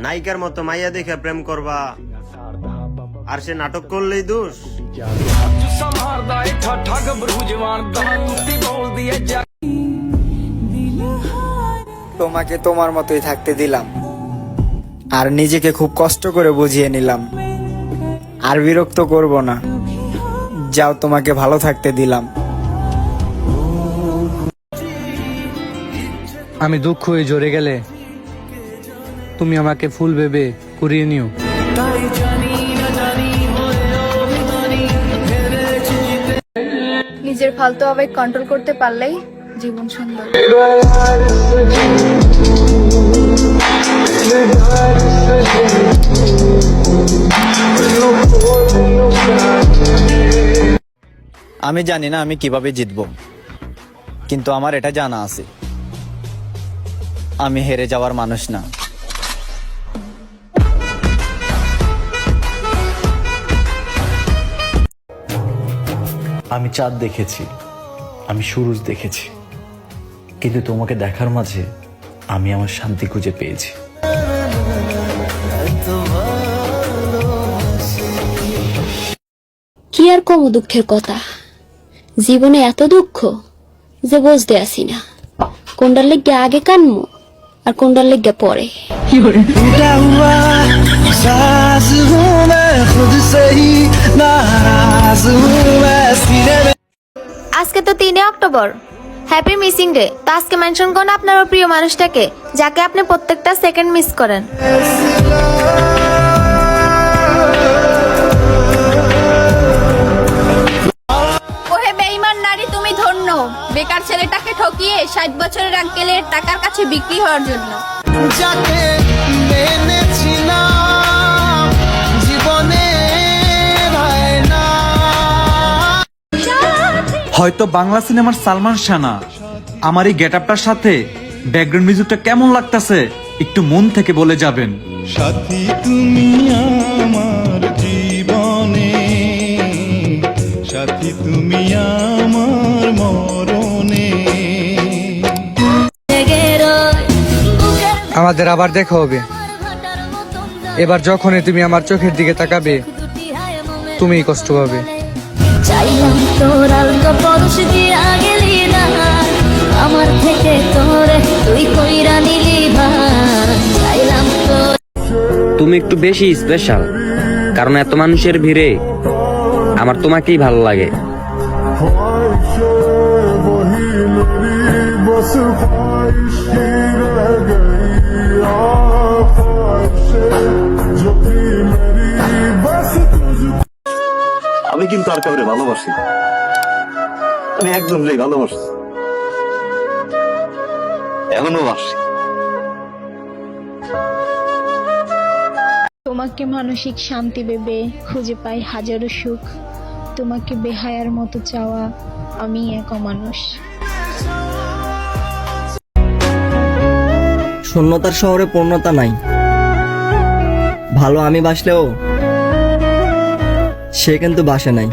নায়িকার মতো মাইয়া দেখে প্রেম করবা আর সে নাটক করলেই দোষ? তোমাকে তোমার মতোই থাকতে দিলাম, আর নিজেকে খুব কষ্ট করে বুঝিয়ে নিলাম। আর বিরক্ত করব না, যাও তোমাকে ভালো থাকতে দিলাম। আমি দুঃখ হয়ে ঝরে গেলে তুমি আমাকে ফুল ভেবে কুড়িয়ে নিও। নিজের ফালতু আবেগ কন্ট্রোল করতে পারলেই জীবন সুন্দর। আমি জানি না আমি কিভাবে জিতবো, কিন্তু আমার এটা জানা আছে আমি হেরে যাওয়ার মানুষ না। আমি চাঁদ দেখেছি, আমি সুরজ দেখেছি, কিন্তু তোমাকে দেখার মাঝে আমি আমার শান্তি খুঁজে পেয়েছি। কি আর কম দুঃখের কথা, জীবনে এত দুঃখ যে বুঝতে আসি না কোনটার লেগে আগে কানমু আর কোনটার লেগে পরে। আজকে তো 3 অক্টোবর, হ্যাপি মিসিং ডে। তো আজকে মেনশন করুন আপনার প্রিয় মানুষটাকে, যাকে আপনি প্রত্যেকটা সেকেন্ড মিস করেন। ওহে বেঈমান নারী, তুমি ধন্য, বেকার ছেলেটাকে ঠকিয়ে 60 বছরের আঙ্কেলের টাকার কাছে বিক্রি হওয়ার জন্য। হয়তো বাংলা সিনেমার সালমান শাহ না, আমার এই গেটআপটার সাথে ব্যাকগ্রাউন্ড মিউজিকটা কেমন লাগতেছে একটু মন থেকে বলে যাবেন। সাথী তুমি আমার জীবনে, সাথী তুমি আমার মরণে। আমাদের আবার দেখা হবে। এবার যখনই তুমি আমার চোখের দিকে তাকাবে তুমিই কষ্ট পাবে। চাইলাম তোর আলগা পরশ দিয়া গেলি না, আমার থেকে তোরে তুই কইরা নিলি ভাই। চাইলাম তোর। তুমি একটু বেশি স্পেশাল, কারণ এত মানুষের ভিড়ে আমার তোমাকেই ভালো লাগে। আমি কিন্তু আর কাউরে ভালোবাসি, আমি একজনকেই ভালোবাসি, এখনো বাসি। তোমাকে মানসিক শান্তি ভেবে খুঁজে পাই হাজারো সুখ, তোমাকে বেহায়ার মতো চাওয়া আমি এক মানুষ। শূন্যতার শহরে পূর্ণতা নাই, ভালো আমি বাসলেও সে কিন্তু বাসে নাই।